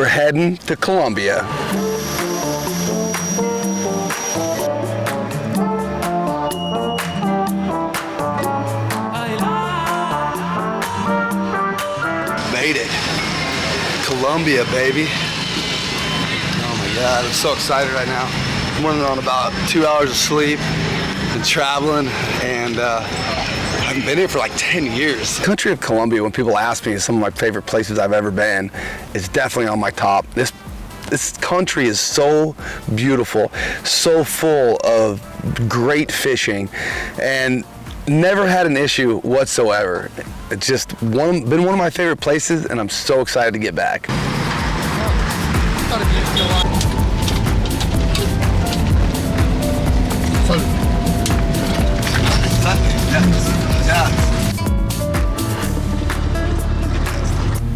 we're heading to Colombia. Made it. Colombia, baby. Oh my God, I'm so excited right now. I'm running on about 2 hours of sleep. Been traveling, and I haven't been here for like 10 years. The country of Colombia, when people ask me some of my favorite places I've ever been, is definitely on my top. This country is so beautiful, so full of great fishing, and never had an issue whatsoever. It's just been one of my favorite places, and I'm so excited to get back.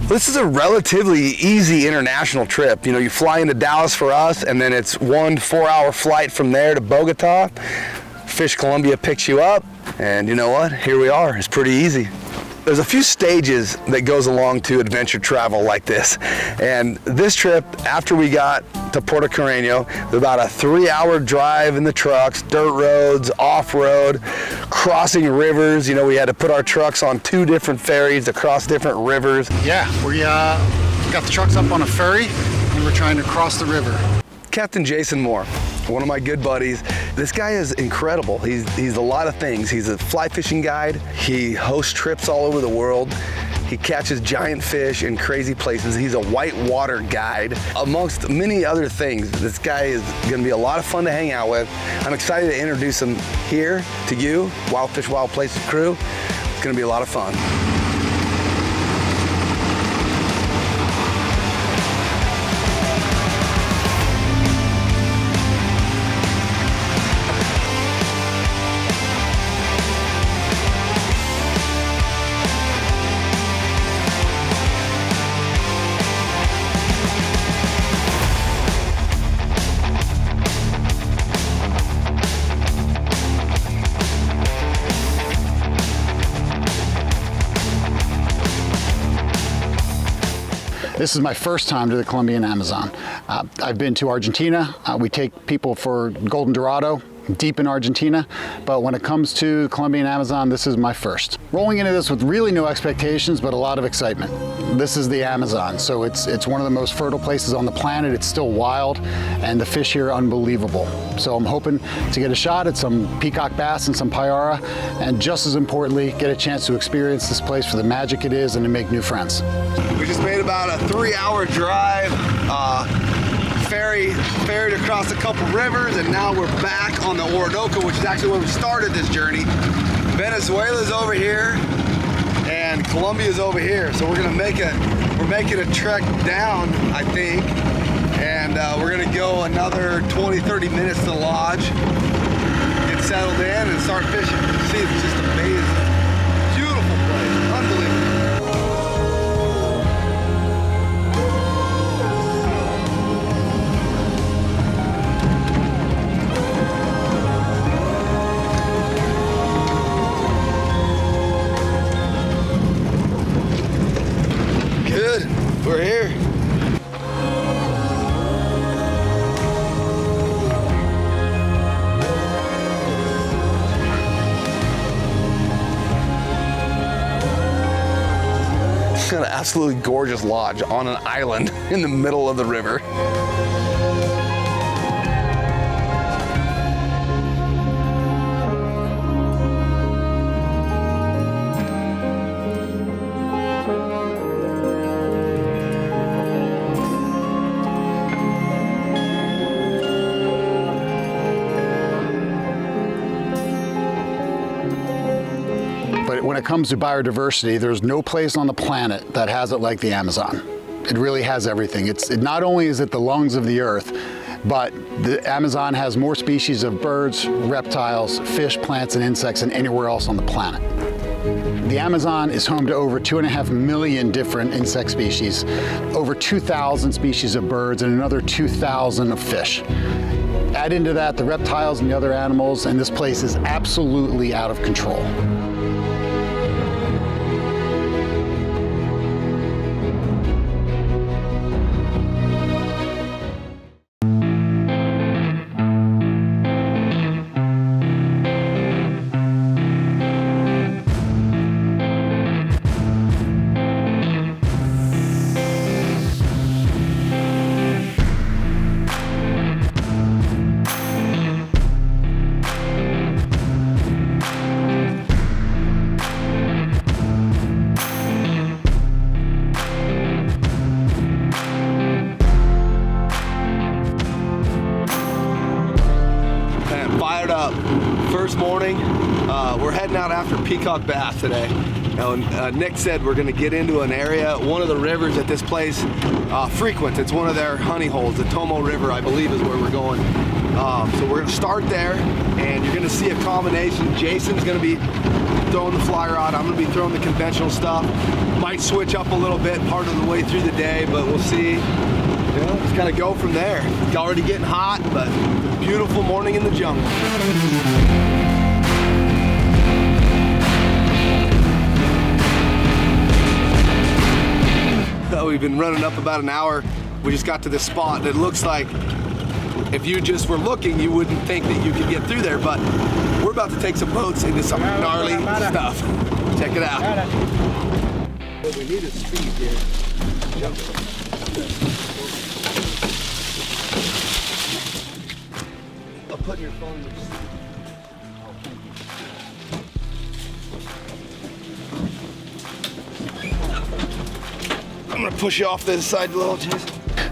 This is a relatively easy international trip. You know, you fly into Dallas for us, and then it's 1 4-hour flight from there to Bogota. Fish Colombia picks you up, and you know what? Here we are. It's pretty easy. There's a few stages that goes along to adventure travel like this. And this trip, after we got to Puerto Carreño, about a 3-hour drive in the trucks, dirt roads, off-road, crossing rivers. You know, we had to put our trucks on 2 different ferries across different rivers. Yeah, we got the trucks up on a ferry, and we're trying to cross the river. Captain Jason Moore, one of my good buddies. This guy is incredible. He's a lot of things. He's a fly fishing guide. He hosts trips all over the world. He catches giant fish in crazy places. He's a whitewater guide, amongst many other things. This guy is gonna be a lot of fun to hang out with. I'm excited to introduce him here to you, Wild Fish, Wild Places crew. It's gonna be a lot of fun. This is my first time to the Colombian Amazon. I've been to Argentina. We take people for Golden Dorado, deep in Argentina, but when it comes to the Colombian Amazon, this is my first. Rolling into this with really no expectations, but a lot of excitement. This is the Amazon, so it's one of the most fertile places on the planet. It's still wild, and the fish here are unbelievable. So I'm hoping to get a shot at some peacock bass and some payara, and just as importantly, get a chance to experience this place for the magic it is and to make new friends. We just made about a 3-hour drive, ferried across a couple rivers, and now we're back on the Orinoco, which is actually where we started this journey. Venezuela's over here, and Colombia's over here. So we're making a trek down, I think, and we're gonna go another 20-30 minutes to the lodge, get settled in, and start fishing. See, it's just amazing. Beautiful place, unbelievable. We're here. It's got an absolutely gorgeous lodge on an island in the middle of the river. But when it comes to biodiversity, there's no place on the planet that has it like the Amazon. It really has everything. Not only is it the lungs of the earth, but the Amazon has more species of birds, reptiles, fish, plants, and insects than anywhere else on the planet. The Amazon is home to over 2.5 million different insect species, over 2,000 species of birds, and another 2,000 of fish. Add into that the reptiles and the other animals, and this place is absolutely out of control. first morning. We're heading out after peacock bass today. Nick said we're gonna get into an area, one of the rivers that this place frequents. It's one of their honey holes. The Tomo River, I believe, is where we're going. So we're gonna start there, and you're gonna see a combination. Jason's gonna be throwing the fly rod. I'm gonna be throwing the conventional stuff. Might switch up a little bit part of the way through the day, but we'll see. You know, just kind of go from there. It's already getting hot, but it's a beautiful morning in the jungle. We've been running up about an hour. We just got to this spot that looks like if you just were looking, you wouldn't think that you could get through there, but we're about to take some boats into some gnarly stuff. Check it out. What we need is speed here. Jump. I'll put in your phone. I'm gonna push you off this side a little, Jason.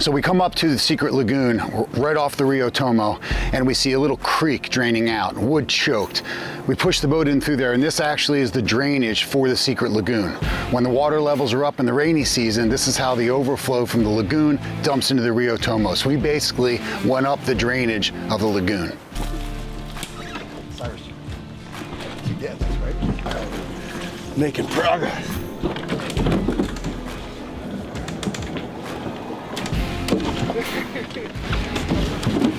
So we come up to the secret lagoon right off the Rio Tomo, and we see a little creek draining out, wood choked. We push the boat in through there, and this actually is the drainage for the secret lagoon. When the water levels are up in the rainy season, this is how the overflow from the lagoon dumps into the Rio Tomo. So we basically went up the drainage of the lagoon. Cyrus, yeah, that's right. Making progress.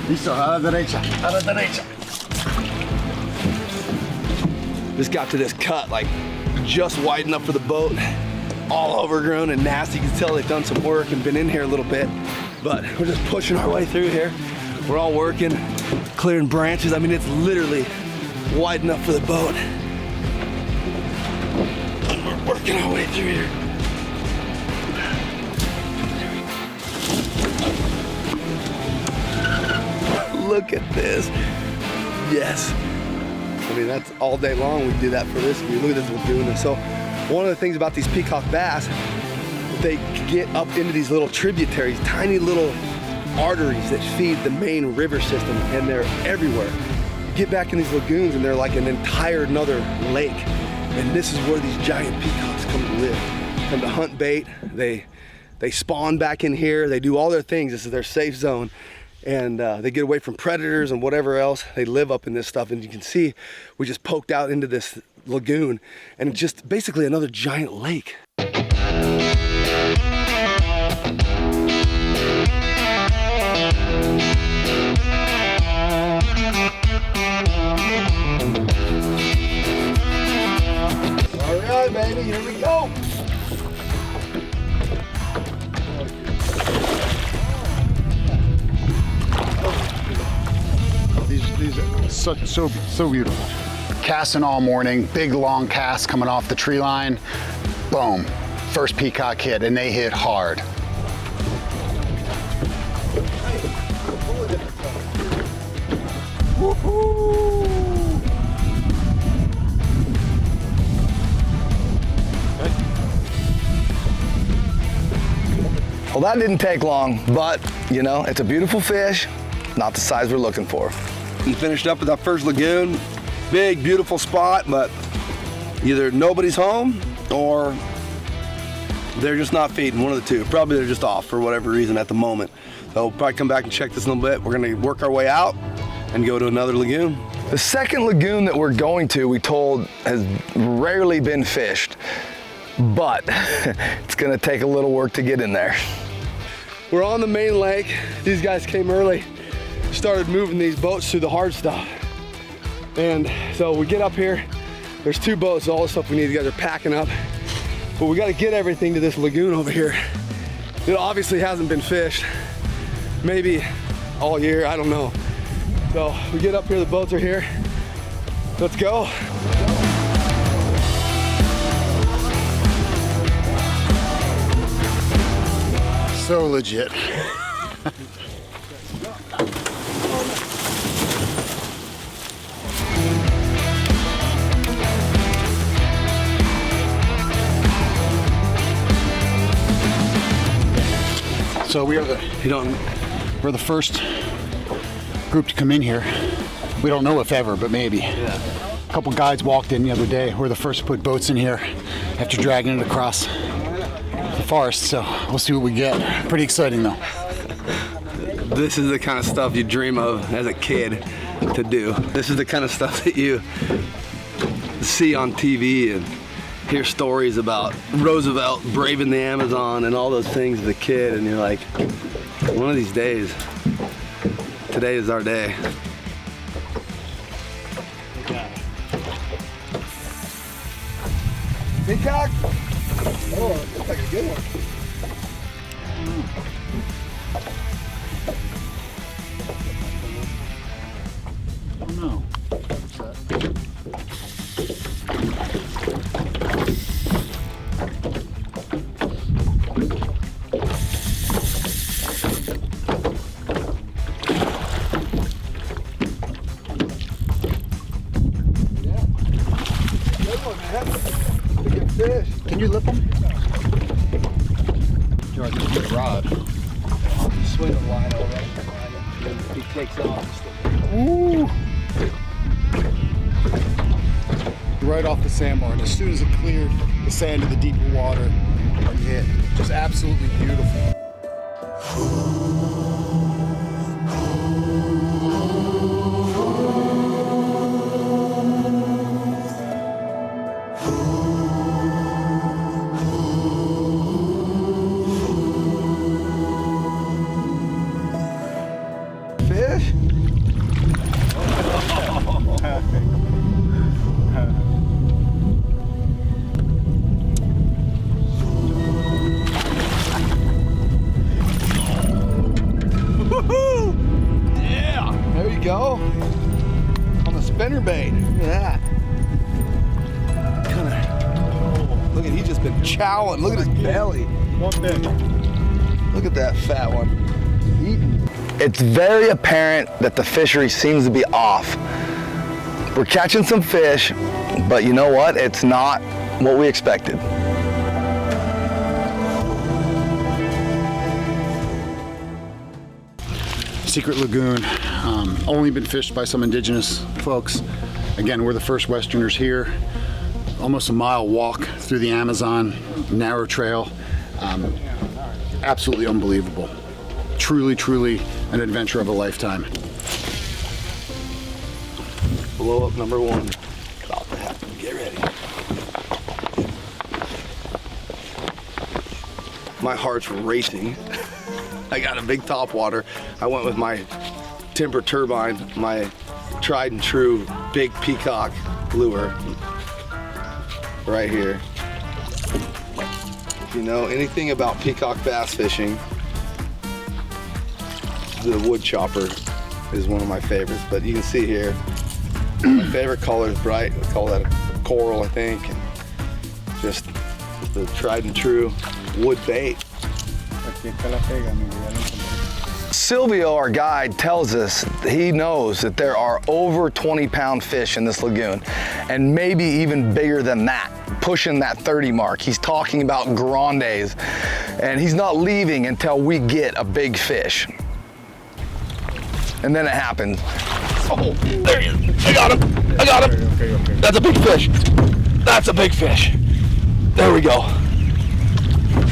Listo, a la derecha, a la derecha. Just got to this cut, like just wide enough for the boat, all overgrown and nasty. You can tell they've done some work and been in here a little bit, but we're just pushing our way through here. We're all working, clearing branches. I mean, it's literally wide enough for the boat. And we're working our way through here. Look at this. Yes. I mean, that's all day long. We do that for this. We look at this lagoon. And so one of the things about these peacock bass, they get up into these little tributaries, tiny little arteries that feed the main river system, and they're everywhere. You get back in these lagoons and they're like an entire another lake. And this is where these giant peacocks come to live, come to hunt bait. They spawn back in here. They do all their things. This is their safe zone. And they get away from predators and whatever else. They live up in this stuff, and you can see we just poked out into this lagoon, and it's just basically another giant lake. All right, baby, here we go. These are so beautiful. Casting all morning, big long cast coming off the tree line. Boom, first peacock hit, and they hit hard. Well, that didn't take long, but you know, it's a beautiful fish, not the size we're looking for. We finished up with our first lagoon. Big, beautiful spot, but either nobody's home or they're just not feeding, one of the two. Probably they're just off for whatever reason at the moment. So we'll probably come back and check this in a little bit. We're gonna work our way out and go to another lagoon. The second lagoon that we're going to, we told, has rarely been fished, but it's gonna take a little work to get in there. We're on the main lake. These guys came early, started moving these boats through the hard stuff. And so we get up here, there's two boats, all the stuff we need. These guys are packing up. But we gotta get everything to this lagoon over here. It obviously hasn't been fished, maybe all year, I don't know. So we get up here, the boats are here. Let's go. So legit. So we're the first group to come in here. We don't know if ever, but maybe. Yeah. A couple guides walked in the other day. We're the first to put boats in here after dragging it across the forest, so we'll see what we get. Pretty exciting though. This is the kind of stuff you dream of as a kid to do. This is the kind of stuff that you see on TV and hear stories about Roosevelt braving the Amazon and all those things as a kid, and you're like, one of these days, today is our day. Peacock? Oh, looks like a good one. No. Fish. Can you lip them? George, just get a rod. I'll just swing the line over and he takes off. Ooh! Right off the sandbar, and as soon as it cleared the sand of the deeper water, you hit. Just absolutely beautiful. Fish? Yeah! There you go. On the spinnerbait. Look at that. Look at, he's just been chowing. Look at his belly. One fish. Look at that fat one. Eating. It's very apparent that the fishery seems to be off. We're catching some fish, but you know what? It's not what we expected. Secret lagoon, only been fished by some indigenous folks. Again, we're the first Westerners here. Almost a mile walk through the Amazon, narrow trail. Absolutely unbelievable. Truly, truly an adventure of a lifetime. Blow up number one. About to happen. Get ready. My heart's racing. I got a big topwater. I went with my timber turbine, my tried and true big Peacock lure right here. If you know anything about peacock bass fishing, the wood chopper is one of my favorites, but you can see here, my favorite color is bright. We call that a coral, I think. And just the tried and true wood bait. Silvio, our guide, tells us he knows that there are over 20-pound fish in this lagoon, and maybe even bigger than that, pushing that 30 mark. He's talking about grandes, and he's not leaving until we get a big fish. And then it happens. Oh, there he is. I got him. I got him. Okay. That's a big fish. That's a big fish. There we go.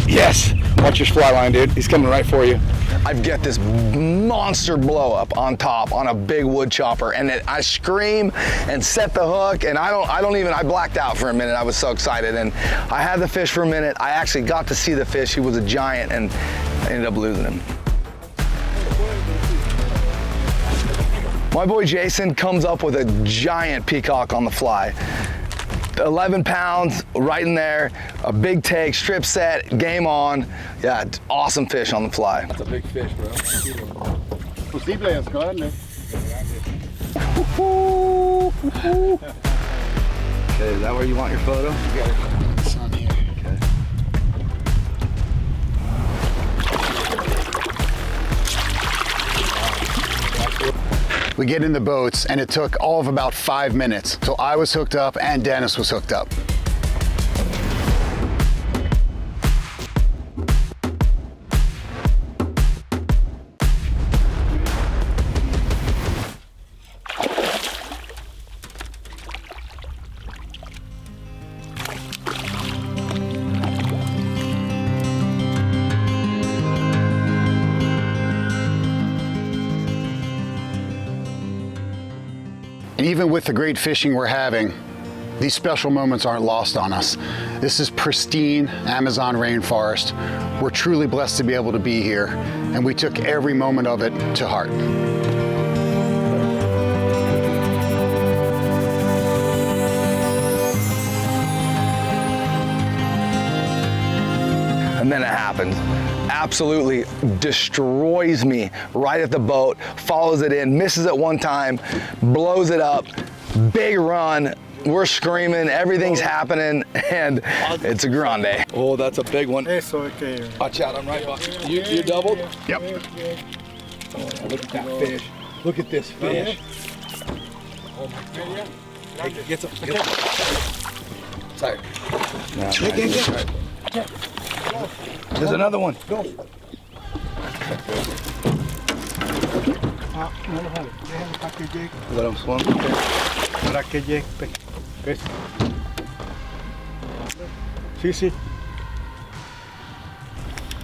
Yes. Watch your fly line, dude. He's coming right for you. I've got this monster blow up on top on a big wood chopper, and I scream and set the hook, and I blacked out for a minute. I was so excited, and I had the fish for a minute. I actually got to see the fish. He was a giant, and I ended up losing him. My boy Jason comes up with a giant peacock on the fly. 11 pounds right in there, a big take, strip set, game on. Yeah, awesome fish on the fly. That's a big fish, bro. Posible es grande. Okay, is that where you want your photo? You got it. It's on here. Okay. We get in the boats, and it took all of about 5 minutes till I was hooked up and Dennis was hooked up. And even with the great fishing we're having, these special moments aren't lost on us. This is pristine Amazon rainforest. We're truly blessed to be able to be here, and we took every moment of it to heart. And then it happens. Absolutely destroys me right at the boat, follows it in, misses it one time, blows it up, big run. We're screaming, everything's happening, and it's a grande. Oh, that's a big one. Watch out, I'm right behind you. You doubled? Yep. Oh, look at that fish. Look at this fish. Oh my God. Hey, get some. Sorry. No, there's another one. Go. Let him swim. Para que llegue. ¿Ves? Sí, sí.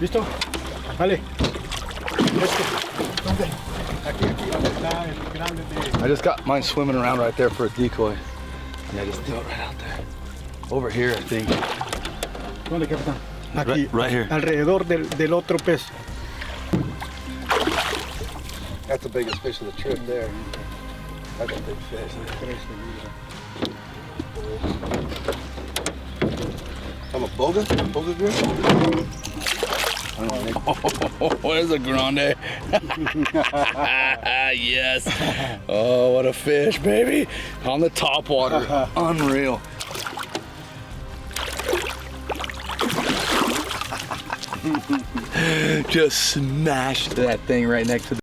¿Listo? Vale. ¿Dónde? Aquí, donde está el grande de... I just got mine swimming around right there for a decoy. And I just threw it right out there. Over here, I think. ¿Dónde, capitán? Aquí. Right here. Alrededor del otro pez. That's the biggest fish of the trip there. That's a big fish. I'm a boga? Boga grill? Oh, there's a grande. Yes. Oh, what a fish, baby. On the top water. Unreal. Just smashed that thing right next to the